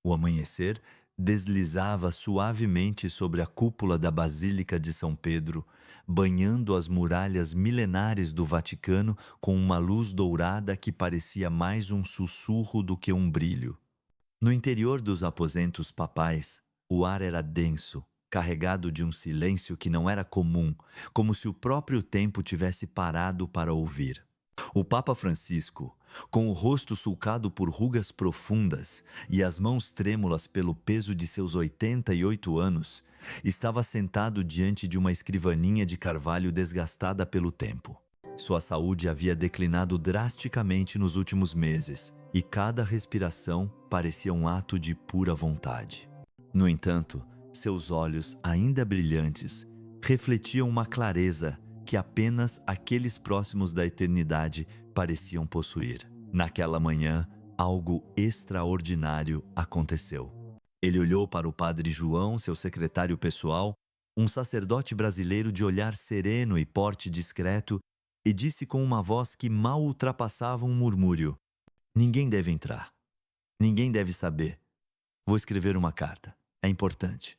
O amanhecer deslizava suavemente sobre a cúpula da Basílica de São Pedro, banhando as muralhas milenares do Vaticano com uma luz dourada que parecia mais um sussurro do que um brilho. No interior dos aposentos papais, o ar era denso, carregado de um silêncio que não era comum, como se o próprio tempo tivesse parado para ouvir. O Papa Francisco, com o rosto sulcado por rugas profundas e as mãos trêmulas pelo peso de seus 88 anos, estava sentado diante de uma escrivaninha de carvalho desgastada pelo tempo. Sua saúde havia declinado drasticamente nos últimos meses e cada respiração parecia um ato de pura vontade. No entanto, seus olhos, ainda brilhantes, refletiam uma clareza que apenas aqueles próximos da eternidade pareciam possuir. Naquela manhã, algo extraordinário aconteceu. Ele olhou para o padre João, seu secretário pessoal, um sacerdote brasileiro de olhar sereno e porte discreto, e disse com uma voz que mal ultrapassava um murmúrio: "Ninguém deve entrar. Ninguém deve saber. Vou escrever uma carta. É importante."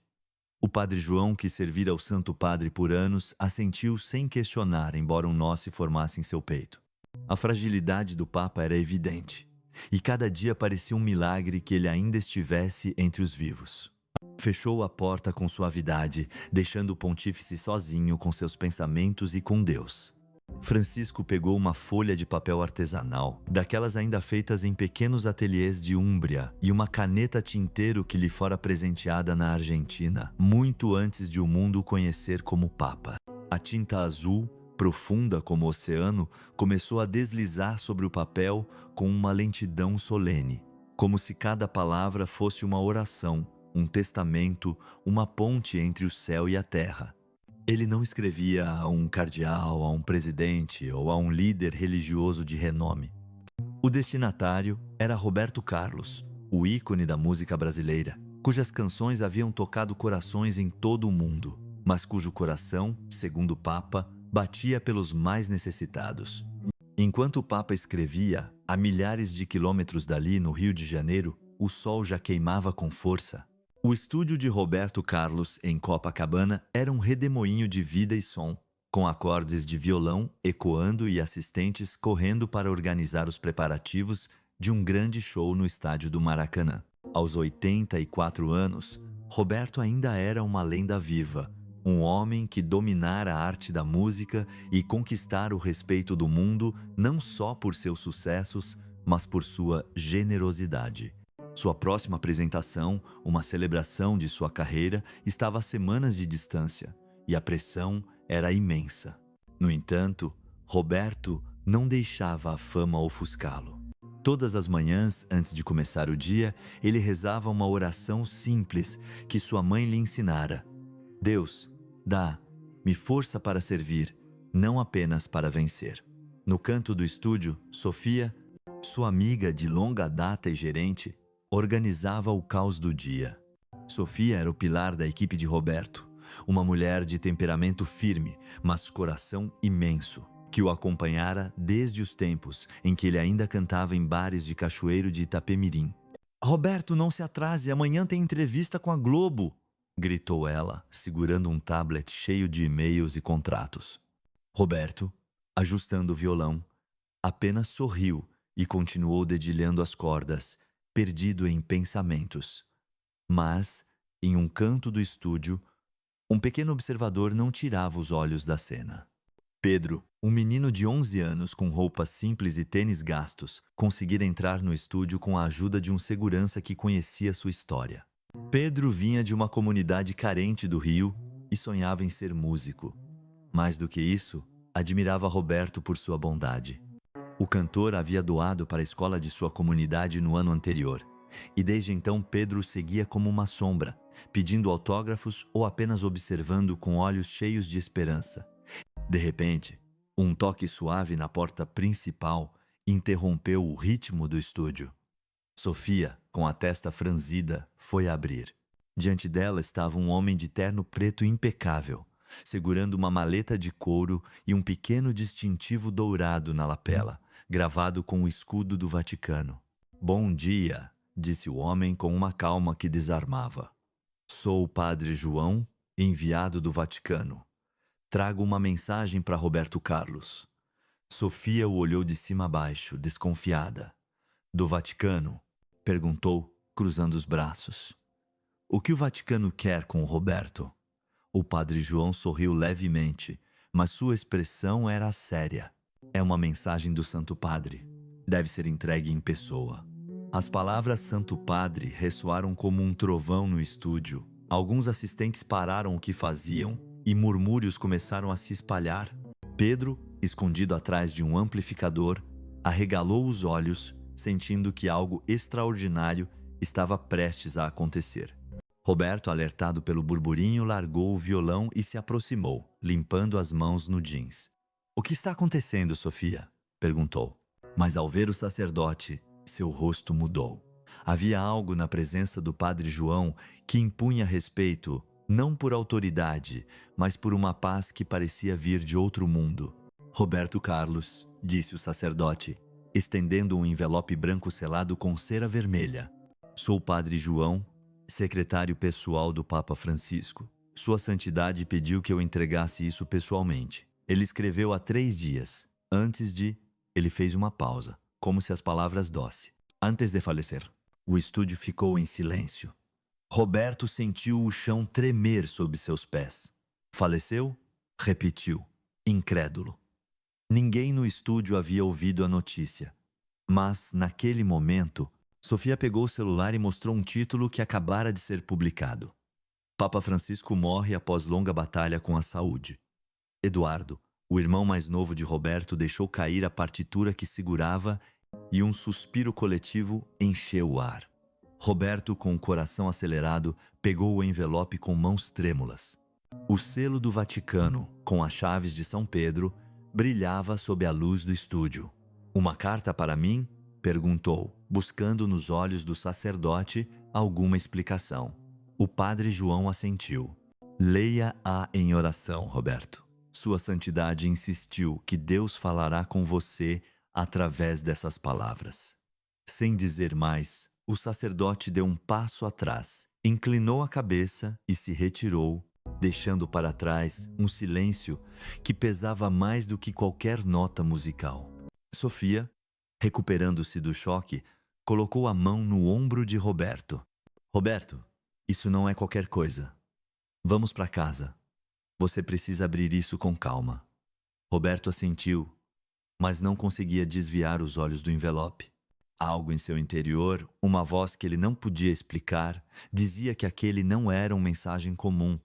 O padre João, que servira ao Santo Padre por anos, assentiu sem questionar, embora um nó se formasse em seu peito. A fragilidade do Papa era evidente, e cada dia parecia um milagre que ele ainda estivesse entre os vivos. Fechou a porta com suavidade, deixando o pontífice sozinho com seus pensamentos e com Deus. Francisco pegou uma folha de papel artesanal, daquelas ainda feitas em pequenos ateliês de Úmbria, e uma caneta tinteiro que lhe fora presenteada na Argentina, muito antes de o mundo o conhecer como Papa. A tinta azul, profunda como o oceano, começou a deslizar sobre o papel com uma lentidão solene, como se cada palavra fosse uma oração, um testamento, uma ponte entre o céu e a terra. Ele não escrevia a um cardeal, a um presidente ou a um líder religioso de renome. O destinatário era Roberto Carlos, o ícone da música brasileira, cujas canções haviam tocado corações em todo o mundo, mas cujo coração, segundo o Papa, batia pelos mais necessitados. Enquanto o Papa escrevia, a milhares de quilômetros dali, no Rio de Janeiro, o sol já queimava com força. O estúdio de Roberto Carlos, em Copacabana, era um redemoinho de vida e som, com acordes de violão ecoando e assistentes correndo para organizar os preparativos de um grande show no estádio do Maracanã. Aos 84 anos, Roberto ainda era uma lenda viva, um homem que dominara a arte da música e conquistara o respeito do mundo não só por seus sucessos, mas por sua generosidade. Sua próxima apresentação, uma celebração de sua carreira, estava a semanas de distância, e a pressão era imensa. No entanto, Roberto não deixava a fama ofuscá-lo. Todas as manhãs, antes de começar o dia, ele rezava uma oração simples que sua mãe lhe ensinara: "Deus, dá-me força para servir, não apenas para vencer." No canto do estúdio, Sofia, sua amiga de longa data e gerente, organizava o caos do dia. Sofia era o pilar da equipe de Roberto, uma mulher de temperamento firme, mas coração imenso, que o acompanhara desde os tempos em que ele ainda cantava em bares de cachoeiro de Itapemirim. "Roberto, não se atrase, amanhã tem entrevista com a Globo!" gritou ela, segurando um tablet cheio de e-mails e contratos. Roberto, ajustando o violão, apenas sorriu e continuou dedilhando as cordas, perdido em pensamentos. Mas, em um canto do estúdio, um pequeno observador não tirava os olhos da cena. Pedro, um menino de 11 anos com roupas simples e tênis gastos, conseguira entrar no estúdio com a ajuda de um segurança que conhecia sua história. Pedro vinha de uma comunidade carente do Rio e sonhava em ser músico. Mais do que isso, admirava Roberto por sua bondade. O cantor havia doado para a escola de sua comunidade no ano anterior, e desde então Pedro seguia como uma sombra, pedindo autógrafos ou apenas observando com olhos cheios de esperança. De repente, um toque suave na porta principal interrompeu o ritmo do estúdio. Sofia, com a testa franzida, foi abrir. Diante dela estava um homem de terno preto impecável, segurando uma maleta de couro e um pequeno distintivo dourado na lapela, gravado com o escudo do Vaticano. "Bom dia", disse o homem com uma calma que desarmava. Sou o padre João, enviado do Vaticano. Trago uma mensagem para Roberto Carlos. Sofia o olhou de cima a baixo, desconfiada. Do Vaticano? Perguntou, cruzando os braços. O que o Vaticano quer com o Roberto? O padre João sorriu levemente, mas sua expressão era séria. É uma mensagem do Santo Padre. Deve ser entregue em pessoa. As palavras Santo Padre ressoaram como um trovão no estúdio. Alguns assistentes pararam o que faziam e murmúrios começaram a se espalhar. Pedro, escondido atrás de um amplificador, arregalou os olhos, sentindo que algo extraordinário estava prestes a acontecer. Roberto, alertado pelo burburinho, largou o violão e se aproximou, limpando as mãos no jeans. "O que está acontecendo, Sofia?" perguntou. Mas ao ver o sacerdote, seu rosto mudou. Havia algo na presença do padre João que impunha respeito, não por autoridade, mas por uma paz que parecia vir de outro mundo. "Roberto Carlos", disse o sacerdote, estendendo um envelope branco selado com cera vermelha. "Sou o padre João, secretário pessoal do Papa Francisco. Sua Santidade pediu que eu entregasse isso pessoalmente. Ele escreveu há 3 dias. Antes de..." Ele fez uma pausa, como se as palavras doce. "Antes de falecer." O estúdio ficou em silêncio. Roberto sentiu o chão tremer sob seus pés. "Faleceu?" repetiu, incrédulo. Ninguém no estúdio havia ouvido a notícia. Mas, naquele momento, Sofia pegou o celular e mostrou um título que acabara de ser publicado. Papa Francisco morre após longa batalha com a saúde. Eduardo, o irmão mais novo de Roberto, deixou cair a partitura que segurava e um suspiro coletivo encheu o ar. Roberto, com o coração acelerado, pegou o envelope com mãos trêmulas. O selo do Vaticano, com as chaves de São Pedro, brilhava sob a luz do estúdio. "Uma carta para mim?" perguntou, buscando nos olhos do sacerdote alguma explicação. O padre João assentiu. "Leia-a em oração, Roberto. Sua Santidade insistiu que Deus falará com você através dessas palavras." Sem dizer mais, o sacerdote deu um passo atrás, inclinou a cabeça e se retirou, deixando para trás um silêncio que pesava mais do que qualquer nota musical. Sofia, recuperando-se do choque, colocou a mão no ombro de Roberto. "Roberto, isso não é qualquer coisa. Vamos para casa. Você precisa abrir isso com calma." Roberto assentiu, mas não conseguia desviar os olhos do envelope. Algo em seu interior, uma voz que ele não podia explicar, dizia que aquele não era uma mensagem comum.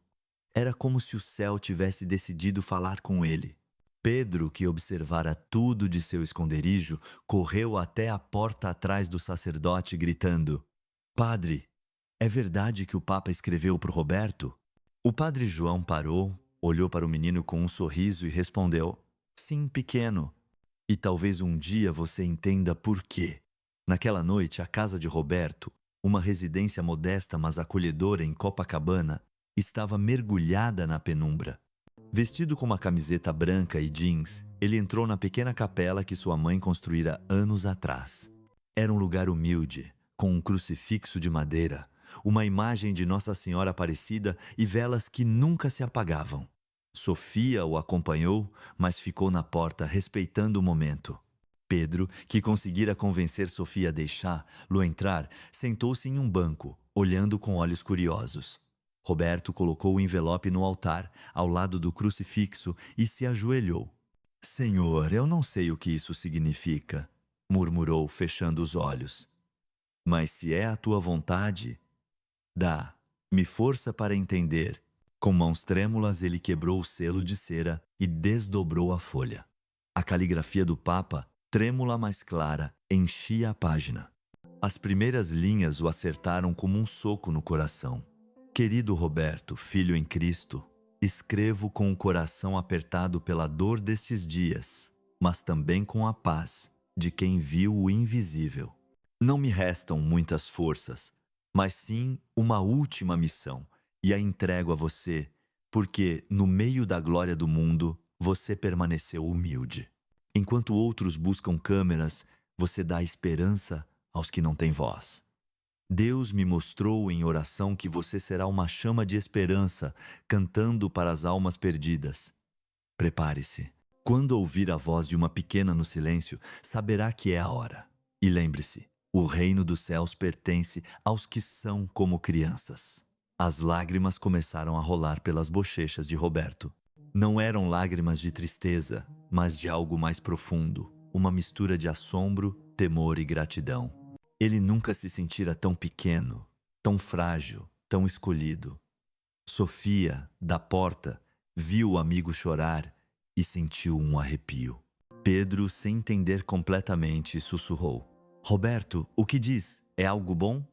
Era como se o céu tivesse decidido falar com ele. Pedro, que observara tudo de seu esconderijo, correu até a porta atrás do sacerdote, gritando: "Padre, é verdade que o Papa escreveu para o Roberto?" O padre João parou, olhou para o menino com um sorriso e respondeu: "Sim, pequeno. E talvez um dia você entenda por quê." Naquela noite, a casa de Roberto, uma residência modesta mas acolhedora em Copacabana, estava mergulhada na penumbra. Vestido com uma camiseta branca e jeans, ele entrou na pequena capela que sua mãe construíra anos atrás. Era um lugar humilde, com um crucifixo de madeira, uma imagem de Nossa Senhora Aparecida e velas que nunca se apagavam. Sofia o acompanhou, mas ficou na porta respeitando o momento. Pedro, que conseguira convencer Sofia a deixá-lo entrar, sentou-se em um banco, olhando com olhos curiosos. Roberto colocou o envelope no altar, ao lado do crucifixo, e se ajoelhou. "Senhor, eu não sei o que isso significa", murmurou, fechando os olhos. "Mas se é a tua vontade, dá-me força para entender." Com mãos trêmulas, ele quebrou o selo de cera e desdobrou a folha. A caligrafia do Papa, trêmula mais clara, enchia a página. As primeiras linhas o acertaram como um soco no coração. "Querido Roberto, filho em Cristo, escrevo com o coração apertado pela dor destes dias, mas também com a paz de quem viu o invisível. Não me restam muitas forças, mas sim uma última missão, e a entrego a você, porque, no meio da glória do mundo, você permaneceu humilde. Enquanto outros buscam câmeras, você dá esperança aos que não têm voz." Deus me mostrou em oração que você será uma chama de esperança, cantando para as almas perdidas. Prepare-se. Quando ouvir a voz de uma pequena no silêncio, saberá que é a hora. E lembre-se, o reino dos céus pertence aos que são como crianças. As lágrimas começaram a rolar pelas bochechas de Roberto. Não eram lágrimas de tristeza, mas de algo mais profundo, uma mistura de assombro, temor e gratidão. Ele nunca se sentira tão pequeno, tão frágil, tão escolhido. Sofia, da porta, viu o amigo chorar e sentiu um arrepio. Pedro, sem entender completamente, sussurrou: Roberto, o que diz? É algo bom?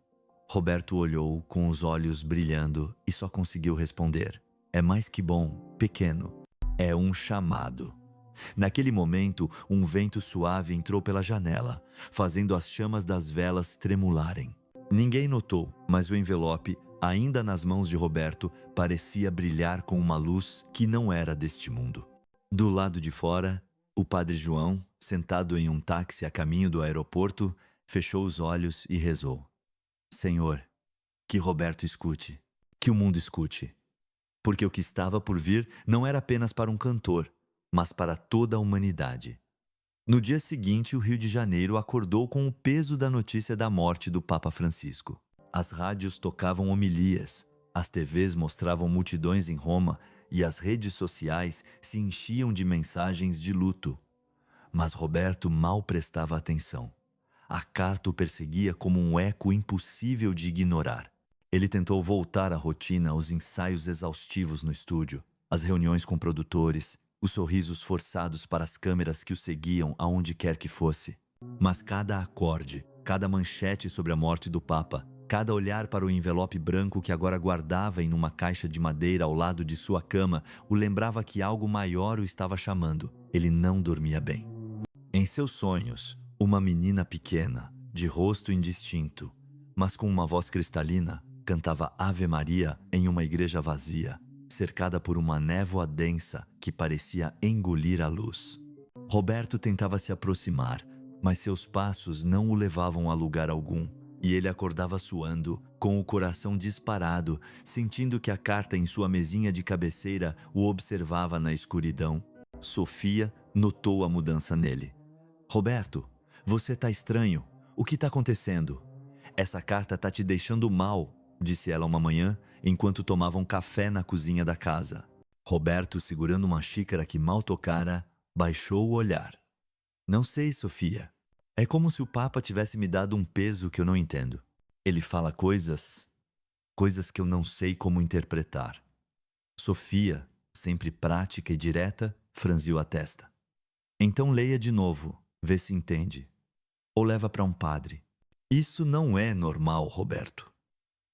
Roberto olhou com os olhos brilhando e só conseguiu responder: é mais que bom, pequeno. É um chamado. Naquele momento, um vento suave entrou pela janela, fazendo as chamas das velas tremularem. Ninguém notou, mas o envelope, ainda nas mãos de Roberto, parecia brilhar com uma luz que não era deste mundo. Do lado de fora, o padre João, sentado em um táxi a caminho do aeroporto, fechou os olhos e rezou: Senhor, que Roberto escute, que o mundo escute. Porque o que estava por vir não era apenas para um cantor, mas para toda a humanidade. No dia seguinte, o Rio de Janeiro acordou com o peso da notícia da morte do Papa Francisco. As rádios tocavam homilias, as TVs mostravam multidões em Roma e as redes sociais se enchiam de mensagens de luto. Mas Roberto mal prestava atenção. A carta o perseguia como um eco impossível de ignorar. Ele tentou voltar à rotina, aos ensaios exaustivos no estúdio, as reuniões com produtores, os sorrisos forçados para as câmeras que o seguiam aonde quer que fosse. Mas cada acorde, cada manchete sobre a morte do Papa, cada olhar para o envelope branco que agora guardava em uma caixa de madeira ao lado de sua cama, o lembrava que algo maior o estava chamando. Ele não dormia bem. Em seus sonhos, uma menina pequena, de rosto indistinto, mas com uma voz cristalina, cantava Ave Maria em uma igreja vazia, cercada por uma névoa densa que parecia engolir a luz. Roberto tentava se aproximar, mas seus passos não o levavam a lugar algum, e ele acordava suando, com o coração disparado, sentindo que a carta em sua mesinha de cabeceira o observava na escuridão. Sofia notou a mudança nele. Roberto, você tá estranho. O que tá acontecendo? Essa carta tá te deixando mal, disse ela uma manhã, enquanto tomavam café na cozinha da casa. Roberto, segurando uma xícara que mal tocara, baixou o olhar. Não sei, Sofia. É como se o Papa tivesse me dado um peso que eu não entendo. Ele fala coisas que eu não sei como interpretar. Sofia, sempre prática e direta, franziu a testa. Então leia de novo, vê se entende. Ou leva para um padre. Isso não é normal, Roberto.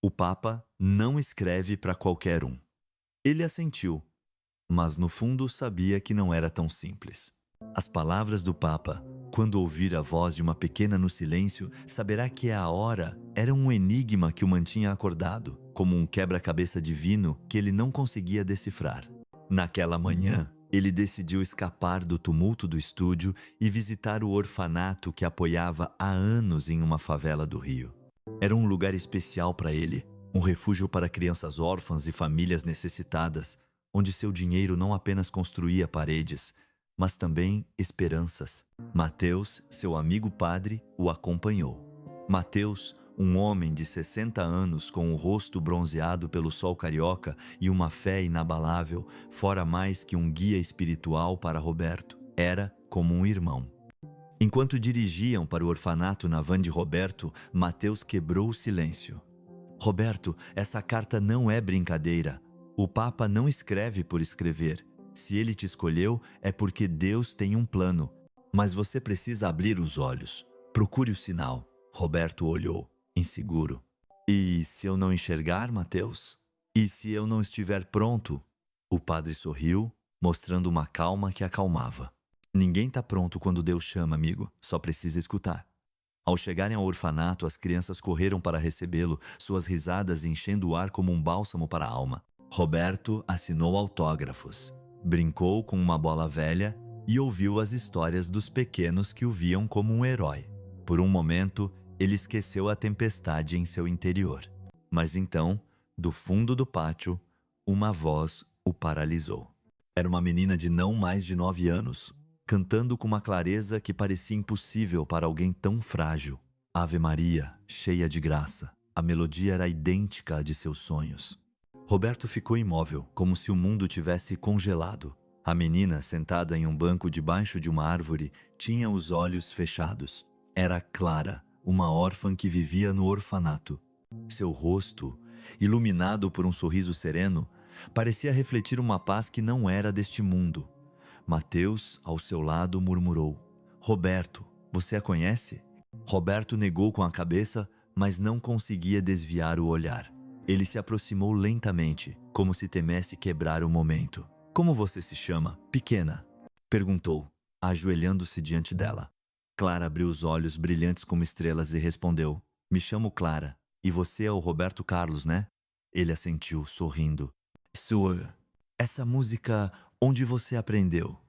O Papa não escreve para qualquer um. Ele assentiu, mas no fundo sabia que não era tão simples. As palavras do Papa, quando ouvir a voz de uma pequena no silêncio, saberá que a hora era um enigma que o mantinha acordado, como um quebra-cabeça divino que ele não conseguia decifrar. Naquela manhã, ele decidiu escapar do tumulto do estúdio e visitar o orfanato que apoiava há anos em uma favela do Rio. Era um lugar especial para ele, um refúgio para crianças órfãs e famílias necessitadas, onde seu dinheiro não apenas construía paredes, mas também esperanças. Mateus, seu amigo padre, o acompanhou. Mateus, um homem de 60 anos com o rosto bronzeado pelo sol carioca e uma fé inabalável, fora mais que um guia espiritual para Roberto, era como um irmão. Enquanto dirigiam para o orfanato na van de Roberto, Mateus quebrou o silêncio. Roberto, essa carta não é brincadeira. O Papa não escreve por escrever. Se ele te escolheu, é porque Deus tem um plano. Mas você precisa abrir os olhos. Procure o sinal. Roberto olhou, inseguro. E se eu não enxergar, Mateus? E se eu não estiver pronto? O padre sorriu, mostrando uma calma que acalmava. Ninguém está pronto quando Deus chama, amigo. Só precisa escutar. Ao chegarem ao orfanato, as crianças correram para recebê-lo, suas risadas enchendo o ar como um bálsamo para a alma. Roberto assinou autógrafos, brincou com uma bola velha e ouviu as histórias dos pequenos que o viam como um herói. Por um momento, Ele esqueceu a tempestade em seu interior. Mas então, do fundo do pátio, uma voz o paralisou. Era uma menina de não mais de 9 anos, cantando com uma clareza que parecia impossível para alguém tão frágil. Ave Maria, cheia de graça. A melodia era idêntica à de seus sonhos. Roberto ficou imóvel, como se o mundo tivesse congelado. A menina, sentada em um banco debaixo de uma árvore, tinha os olhos fechados. Era Clara, uma órfã que vivia no orfanato. Seu rosto, iluminado por um sorriso sereno, parecia refletir uma paz que não era deste mundo. Mateus, ao seu lado, murmurou: Roberto, você a conhece? Roberto negou com a cabeça, mas não conseguia desviar o olhar. Ele se aproximou lentamente, como se temesse quebrar o momento. Como você se chama, pequena? Perguntou, ajoelhando-se diante dela. Clara abriu os olhos brilhantes como estrelas e respondeu: Me chamo Clara. E você é o Roberto Carlos, né? Ele assentiu, sorrindo. Sua. Essa música, onde você aprendeu?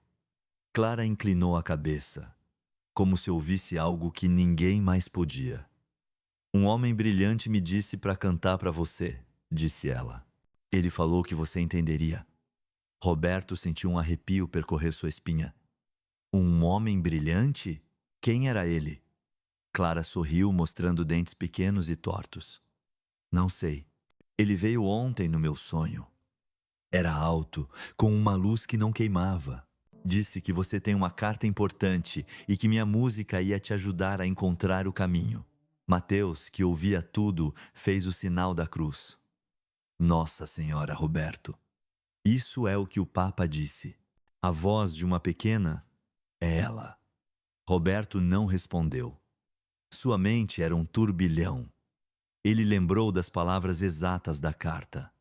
Clara inclinou a cabeça, como se ouvisse algo que ninguém mais podia. Um homem brilhante me disse para cantar para você, disse ela. Ele falou que você entenderia. Roberto sentiu um arrepio percorrer sua espinha. Um homem brilhante? Quem era ele? Clara sorriu, mostrando dentes pequenos e tortos. Não sei. Ele veio ontem no meu sonho. Era alto, com uma luz que não queimava. Disse que você tem uma carta importante e que minha música ia te ajudar a encontrar o caminho. Mateus, que ouvia tudo, fez o sinal da cruz. Nossa Senhora, Roberto. Isso é o que o Papa disse. A voz de uma pequena é ela. Roberto não respondeu. Sua mente era um turbilhão. Ele lembrou das palavras exatas da carta.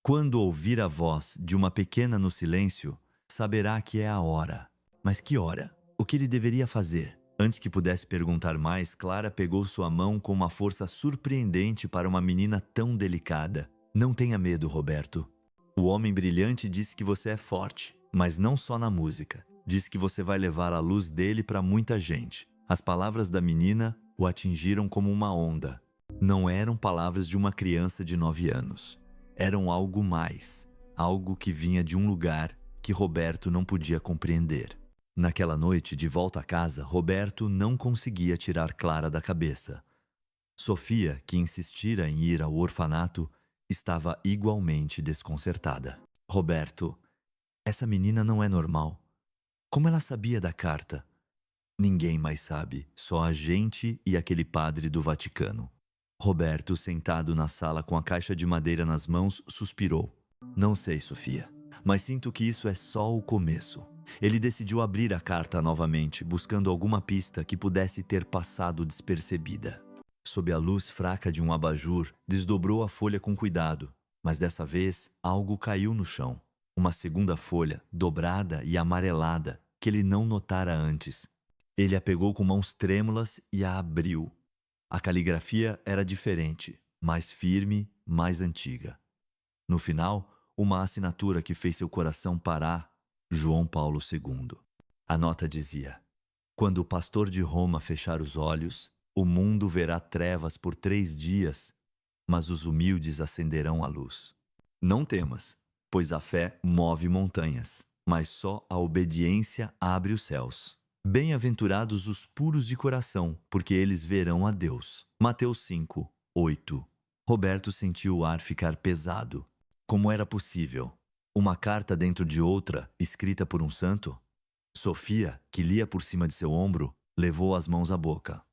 Quando ouvir a voz de uma pequena no silêncio, saberá que é a hora. Mas que hora? O que ele deveria fazer? Antes que pudesse perguntar mais, Clara pegou sua mão com uma força surpreendente para uma menina tão delicada. Não tenha medo, Roberto. O homem brilhante disse que você é forte, mas não só na música. Diz que você vai levar a luz dele para muita gente. As palavras da menina o atingiram como uma onda. Não eram palavras de uma criança de 9 anos. Eram algo mais, algo que vinha de um lugar que Roberto não podia compreender. Naquela noite, de volta a casa, Roberto não conseguia tirar Clara da cabeça. Sofia, que insistira em ir ao orfanato, estava igualmente desconcertada. Roberto, essa menina não é normal. Como ela sabia da carta? Ninguém mais sabe, só a gente e aquele padre do Vaticano. Roberto, sentado na sala com a caixa de madeira nas mãos, suspirou. Não sei, Sofia, mas sinto que isso é só o começo. Ele decidiu abrir a carta novamente, buscando alguma pista que pudesse ter passado despercebida. Sob a luz fraca de um abajur, desdobrou a folha com cuidado, mas dessa vez algo caiu no chão. Uma segunda folha, dobrada e amarelada, que ele não notara antes. Ele a pegou com mãos trêmulas e a abriu. A caligrafia era diferente, mais firme, mais antiga. No final, uma assinatura que fez seu coração parar, João Paulo II. A nota dizia: Quando o pastor de Roma fechar os olhos, o mundo verá trevas por 3 dias, mas os humildes acenderão a luz. Não temas, pois a fé move montanhas, mas só a obediência abre os céus. Bem-aventurados os puros de coração, porque eles verão a Deus. Mateus 5, 8. Roberto sentiu o ar ficar pesado. Como era possível? Uma carta dentro de outra, escrita por um santo? Sofia, que lia por cima de seu ombro, levou as mãos à boca.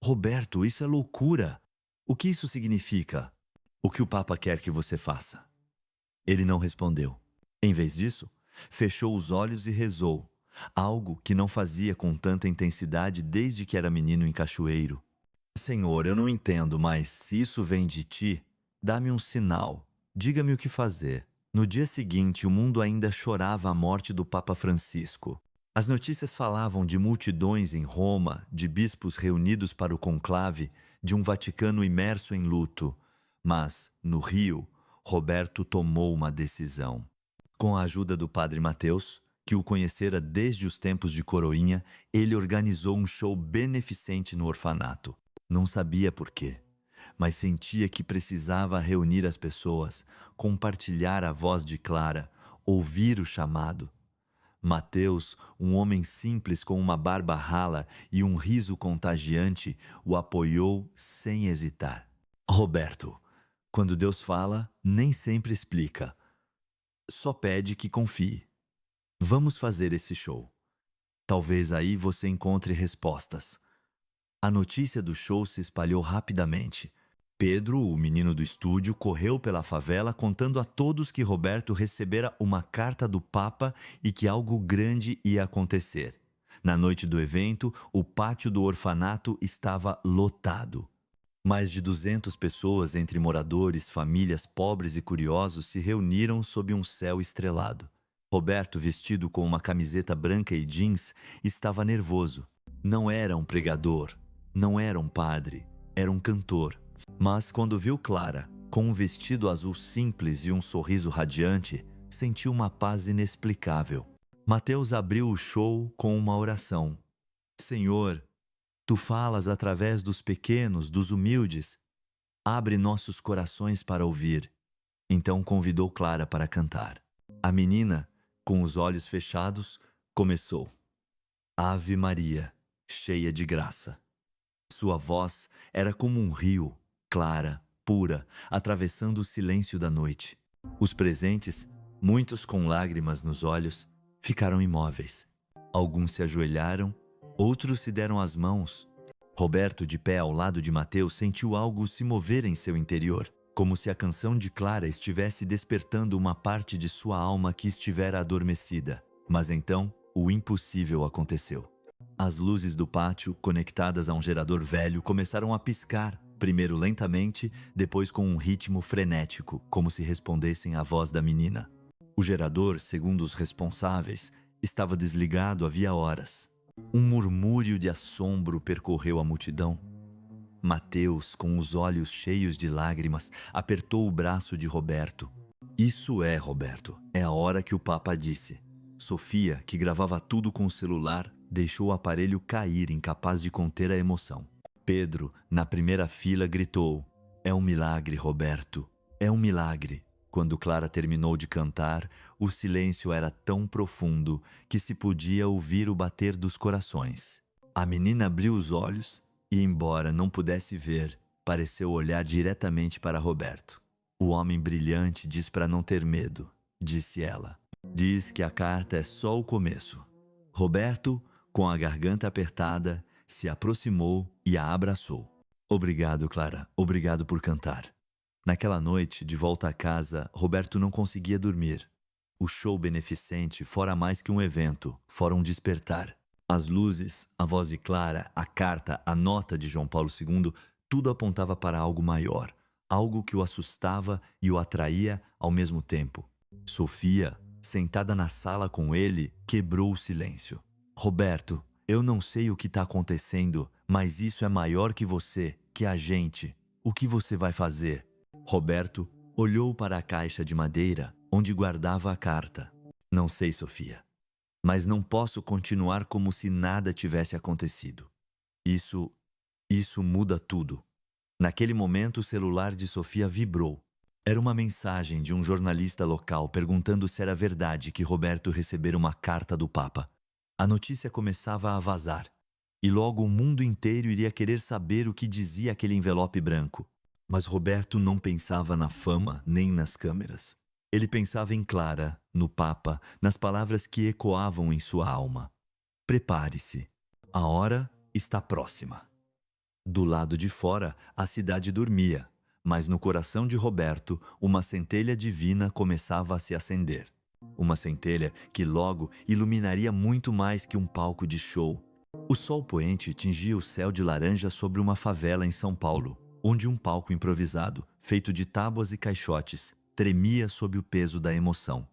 Roberto, isso é loucura! O que isso significa? O que o Papa quer que você faça? Ele não respondeu. Em vez disso, fechou os olhos e rezou. Algo que não fazia com tanta intensidade desde que era menino em Cachoeiro. Senhor, eu não entendo, mas se isso vem de ti, dá-me um sinal. Diga-me o que fazer. No dia seguinte, o mundo ainda chorava a morte do Papa Francisco. As notícias falavam de multidões em Roma, de bispos reunidos para o conclave, de um Vaticano imerso em luto. Mas, no Rio, Roberto tomou uma decisão. Com a ajuda do padre Mateus, que o conhecera desde os tempos de Coroinha, ele organizou um show beneficente no orfanato. Não sabia por quê, mas sentia que precisava reunir as pessoas, compartilhar a voz de Clara, ouvir o chamado. Mateus, um homem simples com uma barba rala e um riso contagiante, o apoiou sem hesitar. Roberto, quando Deus fala, nem sempre explica. Só pede que confie. Vamos fazer esse show. Talvez aí você encontre respostas. A notícia do show se espalhou rapidamente. Pedro, o menino do estúdio, correu pela favela contando a todos que Roberto recebera uma carta do Papa e que algo grande ia acontecer. Na noite do evento, o pátio do orfanato estava lotado. Mais de 200 pessoas, entre moradores, famílias, pobres e curiosos, se reuniram sob um céu estrelado. Roberto, vestido com uma camiseta branca e jeans, estava nervoso. Não era um pregador, não era um padre, era um cantor. Mas quando viu Clara, com um vestido azul simples e um sorriso radiante, sentiu uma paz inexplicável. Mateus abriu o show com uma oração. Senhor, Tu falas através dos pequenos, dos humildes. Abre nossos corações para ouvir. Então convidou Clara para cantar. A menina, com os olhos fechados, começou. Ave Maria, cheia de graça. Sua voz era como um rio, clara, pura, atravessando o silêncio da noite. Os presentes, muitos com lágrimas nos olhos, ficaram imóveis. Alguns se ajoelharam, outros se deram as mãos. Roberto, de pé ao lado de Mateus, sentiu algo se mover em seu interior, como se a canção de Clara estivesse despertando uma parte de sua alma que estivera adormecida. Mas então, o impossível aconteceu. As luzes do pátio, conectadas a um gerador velho, começaram a piscar, primeiro lentamente, depois com um ritmo frenético, como se respondessem à voz da menina. O gerador, segundo os responsáveis, estava desligado havia horas. Um murmúrio de assombro percorreu a multidão. Mateus, com os olhos cheios de lágrimas, apertou o braço de Roberto. Isso é, Roberto, é a hora que o Papa disse. Sofia, que gravava tudo com o celular, deixou o aparelho cair, incapaz de conter a emoção. Pedro, na primeira fila, gritou: É um milagre, Roberto, é um milagre. Quando Clara terminou de cantar, o silêncio era tão profundo que se podia ouvir o bater dos corações. A menina abriu os olhos e, embora não pudesse ver, pareceu olhar diretamente para Roberto. O homem brilhante diz para não ter medo, disse ela. Diz que a carta é só o começo. Roberto, com a garganta apertada, se aproximou e a abraçou. Obrigado, Clara, obrigado por cantar. Naquela noite, de volta a casa, Roberto não conseguia dormir. O show beneficente fora mais que um evento, fora um despertar. As luzes, a voz de Clara, a carta, a nota de João Paulo II, tudo apontava para algo maior, algo que o assustava e o atraía ao mesmo tempo. Sofia, sentada na sala com ele, quebrou o silêncio. Roberto, eu não sei o que está acontecendo, mas isso é maior que você, que a gente. O que você vai fazer? Roberto olhou para a caixa de madeira onde guardava a carta. Não sei, Sofia, mas não posso continuar como se nada tivesse acontecido. Isso muda tudo. Naquele momento, o celular de Sofia vibrou. Era uma mensagem de um jornalista local perguntando se era verdade que Roberto recebera uma carta do Papa. A notícia começava a vazar, e logo o mundo inteiro iria querer saber o que dizia aquele envelope branco. Mas Roberto não pensava na fama nem nas câmeras. Ele pensava em Clara, no Papa, nas palavras que ecoavam em sua alma. Prepare-se. A hora está próxima. Do lado de fora, a cidade dormia, mas no coração de Roberto, uma centelha divina começava a se acender. Uma centelha que logo iluminaria muito mais que um palco de show. O sol poente tingia o céu de laranja sobre uma favela em São Paulo, onde um palco improvisado, feito de tábuas e caixotes, tremia sob o peso da emoção.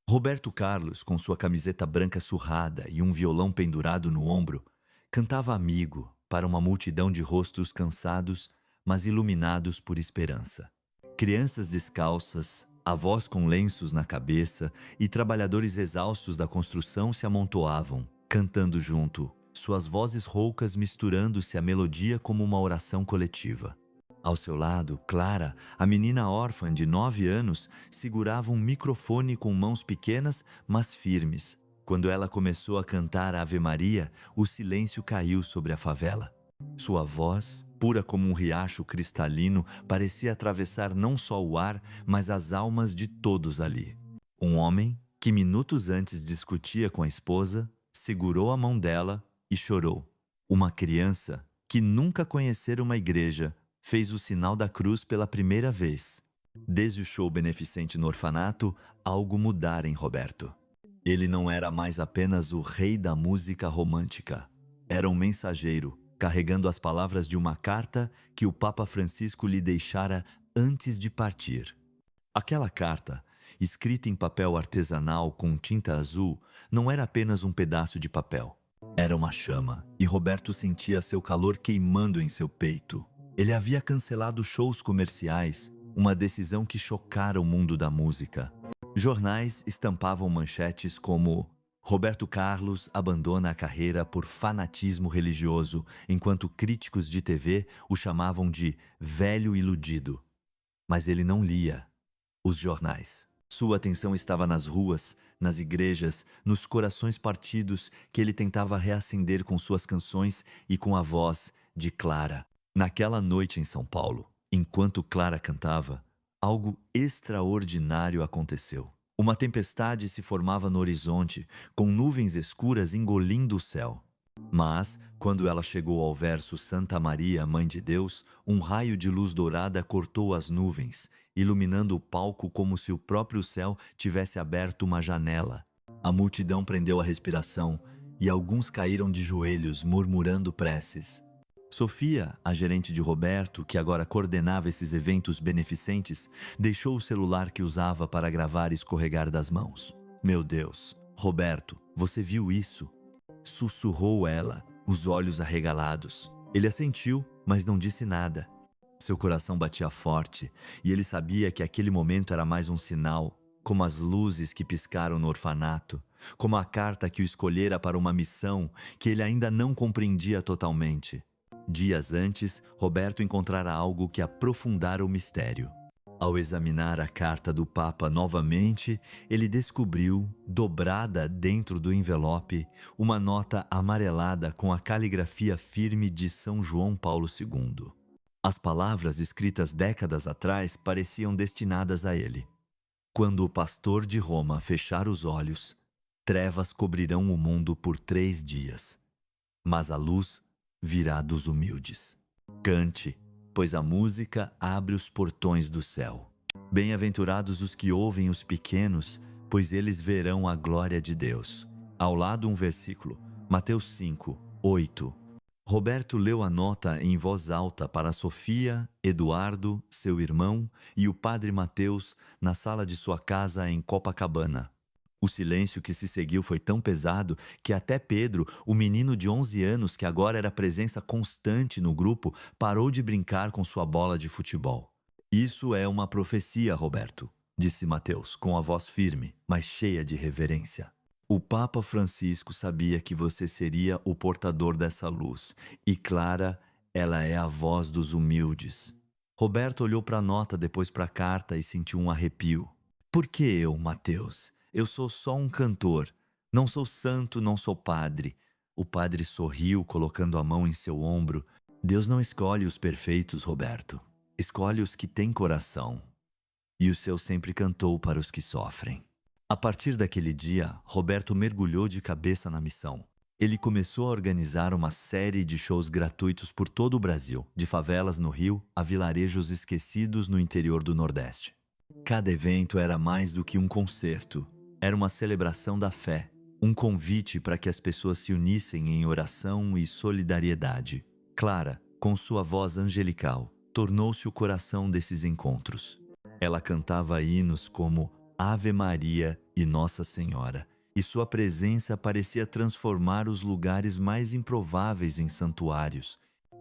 Roberto Carlos, com sua camiseta branca surrada e um violão pendurado no ombro, cantava amigo para uma multidão de rostos cansados, mas iluminados por esperança. Crianças descalças, avós com lenços na cabeça e trabalhadores exaustos da construção se amontoavam, cantando junto: suas vozes roucas misturando-se à melodia como uma oração coletiva. Ao seu lado, Clara, a menina órfã de 9 anos, segurava um microfone com mãos pequenas, mas firmes. Quando ela começou a cantar a Ave Maria, o silêncio caiu sobre a favela. Sua voz, pura como um riacho cristalino, parecia atravessar não só o ar, mas as almas de todos ali. Um homem, que minutos antes discutia com a esposa, segurou a mão dela e chorou. Uma criança, que nunca conhecera uma igreja, fez o sinal da cruz pela primeira vez. Desde o show beneficente no orfanato, algo mudara em Roberto. Ele não era mais apenas o rei da música romântica. Era um mensageiro, carregando as palavras de uma carta que o Papa Francisco lhe deixara antes de partir. Aquela carta, escrita em papel artesanal com tinta azul, não era apenas um pedaço de papel. Era uma chama, e Roberto sentia seu calor queimando em seu peito. Ele havia cancelado shows comerciais, uma decisão que chocara o mundo da música. Jornais estampavam manchetes como Roberto Carlos abandona a carreira por fanatismo religioso, enquanto críticos de TV o chamavam de velho iludido. Mas ele não lia os jornais. Sua atenção estava nas ruas, nas igrejas, nos corações partidos que ele tentava reacender com suas canções e com a voz de Clara. Naquela noite em São Paulo, enquanto Clara cantava, algo extraordinário aconteceu. Uma tempestade se formava no horizonte, com nuvens escuras engolindo o céu. Mas, quando ela chegou ao verso Santa Maria, Mãe de Deus, um raio de luz dourada cortou as nuvens, iluminando o palco como se o próprio céu tivesse aberto uma janela. A multidão prendeu a respiração e alguns caíram de joelhos, murmurando preces. Sofia, a gerente de Roberto, que agora coordenava esses eventos beneficentes, deixou o celular que usava para gravar e escorregar das mãos. Meu Deus, Roberto, você viu isso? Sussurrou ela, os olhos arregalados. Ele assentiu, mas não disse nada. Seu coração batia forte, e ele sabia que aquele momento era mais um sinal, como as luzes que piscaram no orfanato, como a carta que o escolhera para uma missão que ele ainda não compreendia totalmente. Dias antes, Roberto encontrara algo que aprofundara o mistério. Ao examinar a carta do Papa novamente, ele descobriu, dobrada dentro do envelope, uma nota amarelada com a caligrafia firme de São João Paulo II. As palavras escritas décadas atrás pareciam destinadas a ele. Quando o pastor de Roma fechar os olhos, trevas cobrirão o mundo por 3 dias, mas a luz virá dos humildes. Cante, pois a música abre os portões do céu. Bem-aventurados os que ouvem os pequenos, pois eles verão a glória de Deus. Ao lado um versículo, Mateus 5, 8. Roberto leu a nota em voz alta para Sofia, Eduardo, seu irmão e o padre Mateus na sala de sua casa em Copacabana. O silêncio que se seguiu foi tão pesado que até Pedro, o menino de 11 anos que agora era presença constante no grupo, parou de brincar com sua bola de futebol. Isso é uma profecia, Roberto, disse Mateus com a voz firme, mas cheia de reverência. O Papa Francisco sabia que você seria o portador dessa luz, e Clara, ela é a voz dos humildes. Roberto olhou para a nota, depois para a carta e sentiu um arrepio. Por que eu, Mateus? Eu sou só um cantor. Não sou santo, não sou padre. O padre sorriu, colocando a mão em seu ombro. Deus não escolhe os perfeitos, Roberto. Escolhe os que têm coração. E o seu sempre cantou para os que sofrem. A partir daquele dia, Roberto mergulhou de cabeça na missão. Ele começou a organizar uma série de shows gratuitos por todo o Brasil, de favelas no Rio a vilarejos esquecidos no interior do Nordeste. Cada evento era mais do que um concerto. Era uma celebração da fé, um convite para que as pessoas se unissem em oração e solidariedade. Clara, com sua voz angelical, tornou-se o coração desses encontros. Ela cantava hinos como Ave Maria e Nossa Senhora, e sua presença parecia transformar os lugares mais improváveis em santuários.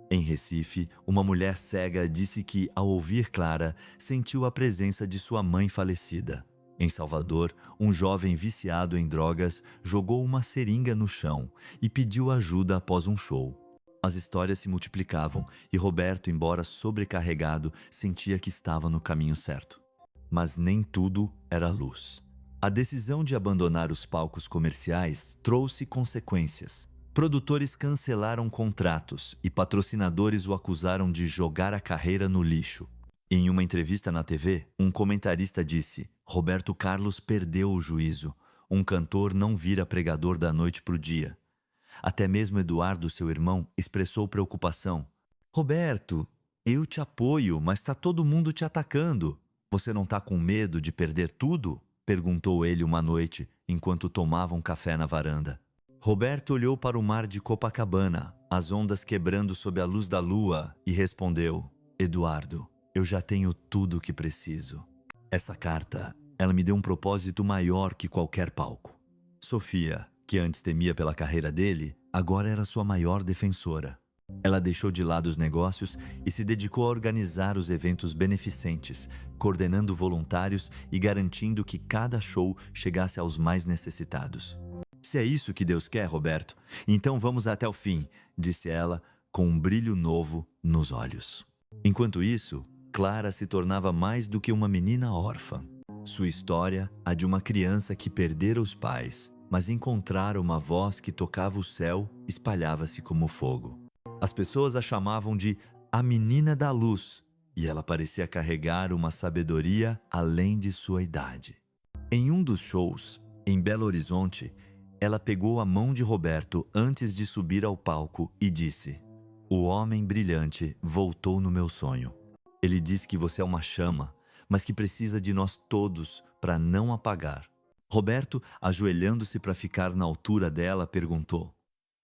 Em Recife, uma mulher cega disse que, ao ouvir Clara, sentiu a presença de sua mãe falecida. Em Salvador, um jovem viciado em drogas jogou uma seringa no chão e pediu ajuda após um show. As histórias se multiplicavam e Roberto, embora sobrecarregado, sentia que estava no caminho certo. Mas nem tudo era luz. A decisão de abandonar os palcos comerciais trouxe consequências. Produtores cancelaram contratos e patrocinadores o acusaram de jogar a carreira no lixo. Em uma entrevista na TV, um comentarista disse: Roberto Carlos perdeu o juízo. Um cantor não vira pregador da noite para o dia. Até mesmo Eduardo, seu irmão, expressou preocupação. Roberto, eu te apoio, mas está todo mundo te atacando. Você não está com medo de perder tudo? Perguntou ele uma noite, enquanto tomavam café na varanda. Roberto olhou para o mar de Copacabana, as ondas quebrando sob a luz da lua, e respondeu: Eduardo, eu já tenho tudo o que preciso. Essa carta, ela me deu um propósito maior que qualquer palco. Sofia, que antes temia pela carreira dele, agora era sua maior defensora. Ela deixou de lado os negócios e se dedicou a organizar os eventos beneficentes, coordenando voluntários e garantindo que cada show chegasse aos mais necessitados. Se é isso que Deus quer, Roberto, então vamos até o fim, disse ela, com um brilho novo nos olhos. Enquanto isso, Clara se tornava mais do que uma menina órfã. Sua história, a de uma criança que perdera os pais, mas encontrar uma voz que tocava o céu, espalhava-se como fogo. As pessoas a chamavam de a Menina da Luz, e ela parecia carregar uma sabedoria além de sua idade. Em um dos shows, em Belo Horizonte, ela pegou a mão de Roberto antes de subir ao palco e disse: O homem brilhante voltou no meu sonho. Ele diz que você é uma chama, mas que precisa de nós todos para não apagar. Roberto, ajoelhando-se para ficar na altura dela, perguntou: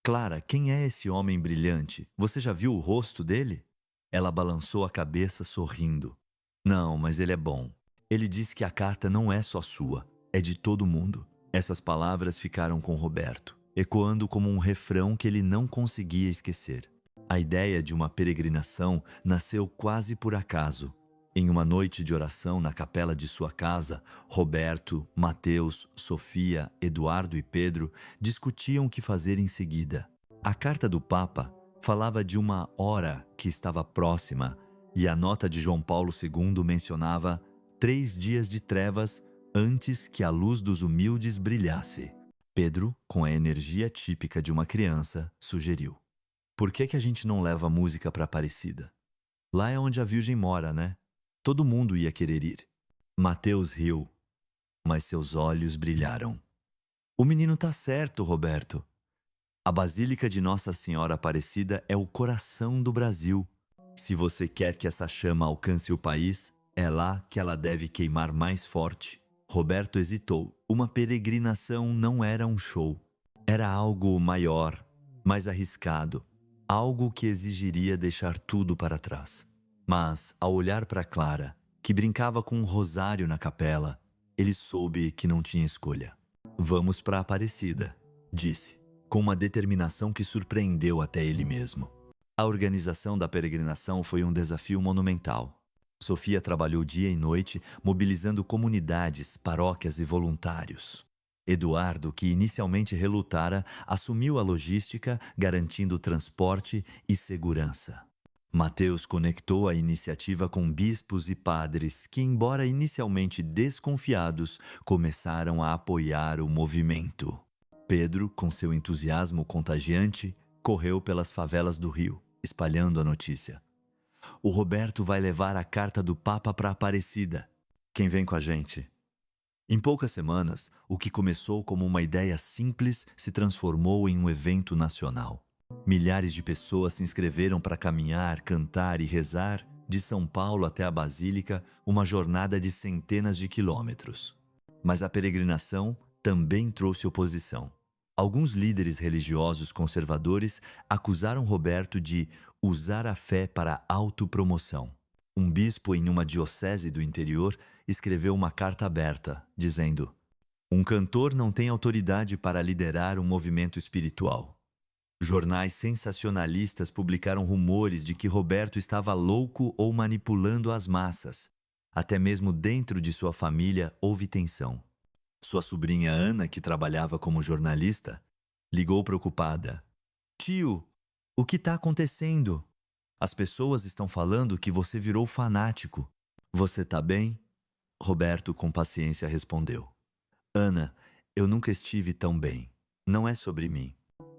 Clara, quem é esse homem brilhante? Você já viu o rosto dele? Ela balançou a cabeça sorrindo. Não, mas ele é bom. Ele disse que a carta não é só sua, é de todo mundo. Essas palavras ficaram com Roberto, ecoando como um refrão que ele não conseguia esquecer. A ideia de uma peregrinação nasceu quase por acaso. Em uma noite de oração na capela de sua casa, Roberto, Mateus, Sofia, Eduardo e Pedro discutiam o que fazer em seguida. A carta do Papa falava de uma hora que estava próxima e a nota de João Paulo II mencionava 3 dias de trevas antes que a luz dos humildes brilhasse. Pedro, com a energia típica de uma criança, sugeriu: Por que a gente não leva música para Aparecida? Lá é onde a Virgem mora, né? Todo mundo ia querer ir. Mateus riu, mas seus olhos brilharam. O menino tá certo, Roberto. A Basílica de Nossa Senhora Aparecida é o coração do Brasil. Se você quer que essa chama alcance o país, é lá que ela deve queimar mais forte. Roberto hesitou. Uma peregrinação não era um show. Era algo maior, mais arriscado. Algo que exigiria deixar tudo para trás. Mas, ao olhar para Clara, que brincava com um rosário na capela, ele soube que não tinha escolha. Vamos para Aparecida, disse, com uma determinação que surpreendeu até ele mesmo. A organização da peregrinação foi um desafio monumental. Sofia trabalhou dia e noite, mobilizando comunidades, paróquias e voluntários. Eduardo, que inicialmente relutara, assumiu a logística, garantindo transporte e segurança. Mateus conectou a iniciativa com bispos e padres que, embora inicialmente desconfiados, começaram a apoiar o movimento. Pedro, com seu entusiasmo contagiante, correu pelas favelas do Rio, espalhando a notícia. O Roberto vai levar a carta do Papa para Aparecida. Quem vem com a gente? Em poucas semanas, o que começou como uma ideia simples se transformou em um evento nacional. Milhares de pessoas se inscreveram para caminhar, cantar e rezar, de São Paulo até a Basílica, uma jornada de centenas de quilômetros. Mas a peregrinação também trouxe oposição. Alguns líderes religiosos conservadores acusaram Roberto de usar a fé para autopromoção. Um bispo em uma diocese do interior escreveu uma carta aberta, dizendo: Um cantor não tem autoridade para liderar um movimento espiritual. Jornais sensacionalistas publicaram rumores de que Roberto estava louco ou manipulando as massas. Até mesmo dentro de sua família houve tensão. Sua sobrinha Ana, que trabalhava como jornalista, ligou preocupada. Tio, o que está acontecendo? As pessoas estão falando que você virou fanático. Você está bem? Roberto, com paciência, respondeu. Ana, eu nunca estive tão bem. Não é sobre mim.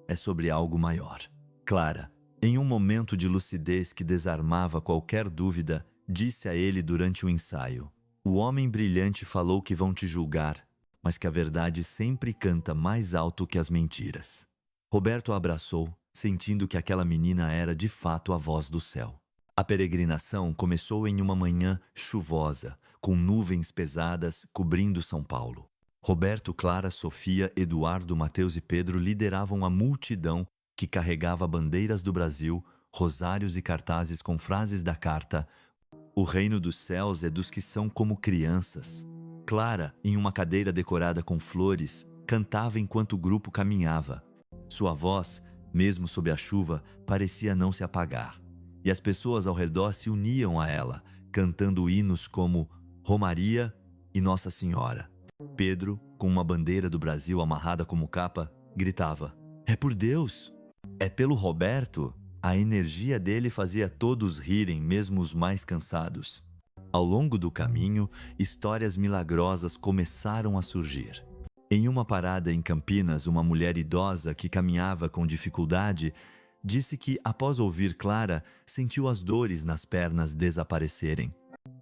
É sobre algo maior. Clara, em um momento de lucidez que desarmava qualquer dúvida, disse a ele durante o ensaio: O homem brilhante falou que vão te julgar, mas que a verdade sempre canta mais alto que as mentiras. Roberto a abraçou, sentindo que aquela menina era de fato a voz do céu. A peregrinação começou em uma manhã chuvosa, com nuvens pesadas cobrindo São Paulo. Roberto, Clara, Sofia, Eduardo, Mateus e Pedro lideravam a multidão que carregava bandeiras do Brasil, rosários e cartazes com frases da carta O reino dos céus é dos que são como crianças. Clara, em uma cadeira decorada com flores, cantava enquanto o grupo caminhava. Sua voz, mesmo sob a chuva, parecia não se apagar. E as pessoas ao redor se uniam a ela, cantando hinos como Romaria e Nossa Senhora. Pedro, com uma bandeira do Brasil amarrada como capa, gritava: É por Deus! É pelo Roberto! A energia dele fazia todos rirem, mesmo os mais cansados. Ao longo do caminho, histórias milagrosas começaram a surgir. Em uma parada em Campinas, uma mulher idosa que caminhava com dificuldade disse que, após ouvir Clara, sentiu as dores nas pernas desaparecerem.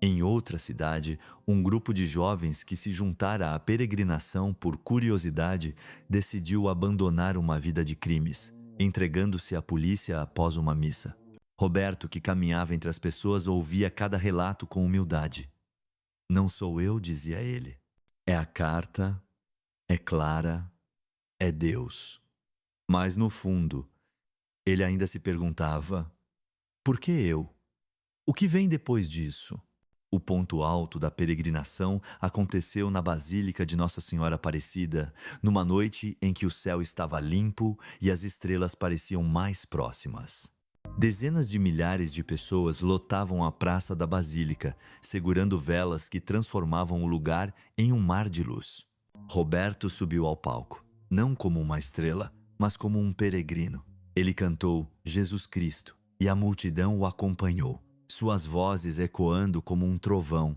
Em outra cidade, um grupo de jovens que se juntara à peregrinação por curiosidade decidiu abandonar uma vida de crimes, entregando-se à polícia após uma missa. Roberto, que caminhava entre as pessoas, ouvia cada relato com humildade. Não sou eu, dizia ele. É a carta, é Clara, é Deus. Mas, no fundo, ele ainda se perguntava: por que eu? O que vem depois disso? O ponto alto da peregrinação aconteceu na Basílica de Nossa Senhora Aparecida, numa noite em que o céu estava limpo e as estrelas pareciam mais próximas. Dezenas de milhares de pessoas lotavam a praça da Basílica, segurando velas que transformavam o lugar em um mar de luz. Roberto subiu ao palco, não como uma estrela, mas como um peregrino. Ele cantou Jesus Cristo e a multidão o acompanhou, suas vozes ecoando como um trovão.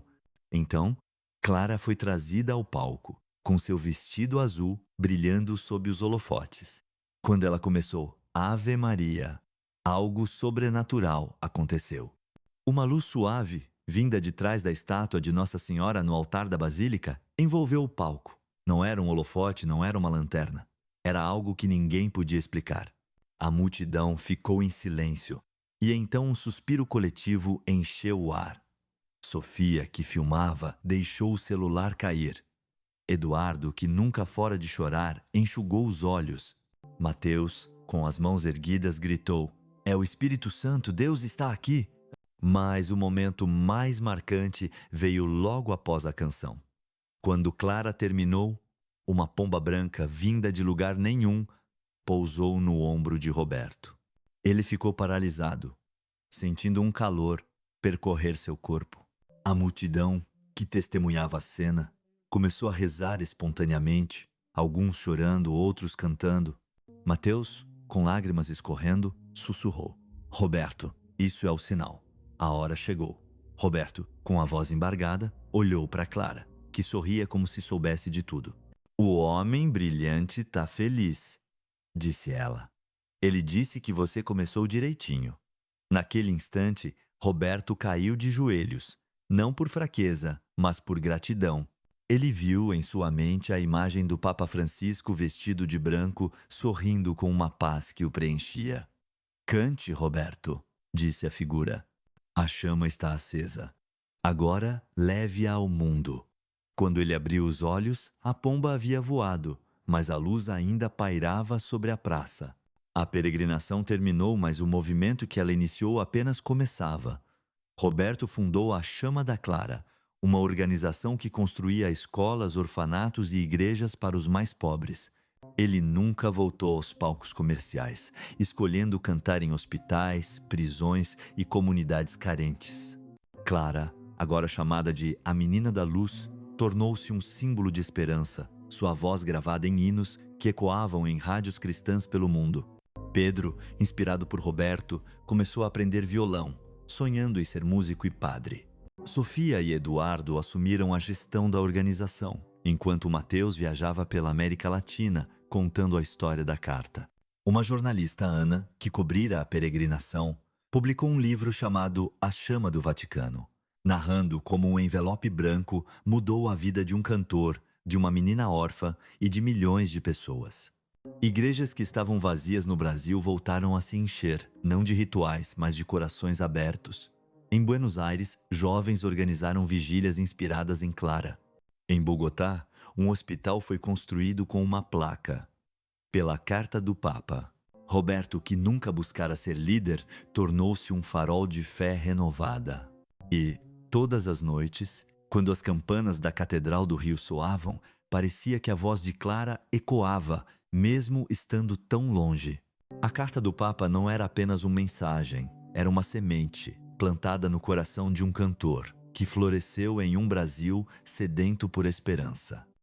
Então, Clara foi trazida ao palco, com seu vestido azul brilhando sob os holofotes. Quando ela começou Ave Maria, algo sobrenatural aconteceu. Uma luz suave, vinda de trás da estátua de Nossa Senhora no altar da Basílica, envolveu o palco. Não era um holofote, não era uma lanterna. Era algo que ninguém podia explicar. A multidão ficou em silêncio, e então um suspiro coletivo encheu o ar. Sofia, que filmava, deixou o celular cair. Eduardo, que nunca fora de chorar, enxugou os olhos. Mateus, com as mãos erguidas, gritou: É o Espírito Santo, Deus está aqui! Mas o momento mais marcante veio logo após a canção. Quando Clara terminou, uma pomba branca, vinda de lugar nenhum, pousou no ombro de Roberto. Ele ficou paralisado, sentindo um calor percorrer seu corpo. A multidão, que testemunhava a cena, começou a rezar espontaneamente, alguns chorando, outros cantando. Mateus, com lágrimas escorrendo, sussurrou: Roberto, isso é o sinal. A hora chegou. Roberto, com a voz embargada, olhou para Clara, que sorria como se soubesse de tudo. O homem brilhante tá feliz, disse ela. Ele disse que você começou direitinho. Naquele instante, Roberto caiu de joelhos, não por fraqueza, mas por gratidão. Ele viu em sua mente a imagem do Papa Francisco vestido de branco, sorrindo com uma paz que o preenchia. Cante, Roberto, disse a figura. A chama está acesa. Agora leve-a ao mundo. Quando ele abriu os olhos, a pomba havia voado, mas a luz ainda pairava sobre a praça. A peregrinação terminou, mas o movimento que ela iniciou apenas começava. Roberto fundou a Chama da Clara, uma organização que construía escolas, orfanatos e igrejas para os mais pobres. Ele nunca voltou aos palcos comerciais, escolhendo cantar em hospitais, prisões e comunidades carentes. Clara Agora chamada de A Menina da Luz, tornou-se um símbolo de esperança, sua voz gravada em hinos que ecoavam em rádios cristãs pelo mundo. Pedro, inspirado por Roberto, começou a aprender violão, sonhando em ser músico e padre. Sofia e Eduardo assumiram a gestão da organização, enquanto Mateus viajava pela América Latina, contando a história da carta. Uma jornalista, Ana, que cobrira a peregrinação, publicou um livro chamado A Chama do Vaticano, narrando como um envelope branco mudou a vida de um cantor, de uma menina órfã e de milhões de pessoas. Igrejas que estavam vazias no Brasil voltaram a se encher, não de rituais, mas de corações abertos. Em Buenos Aires, jovens organizaram vigílias inspiradas em Clara. Em Bogotá, um hospital foi construído com uma placa: Pela Carta do Papa. Roberto, que nunca buscara ser líder, tornou-se um farol de fé renovada. E, todas as noites, quando as campanas da Catedral do Rio soavam, parecia que a voz de Clara ecoava, mesmo estando tão longe. A Carta do Papa não era apenas uma mensagem, era uma semente plantada no coração de um cantor, que floresceu em um Brasil sedento por esperança.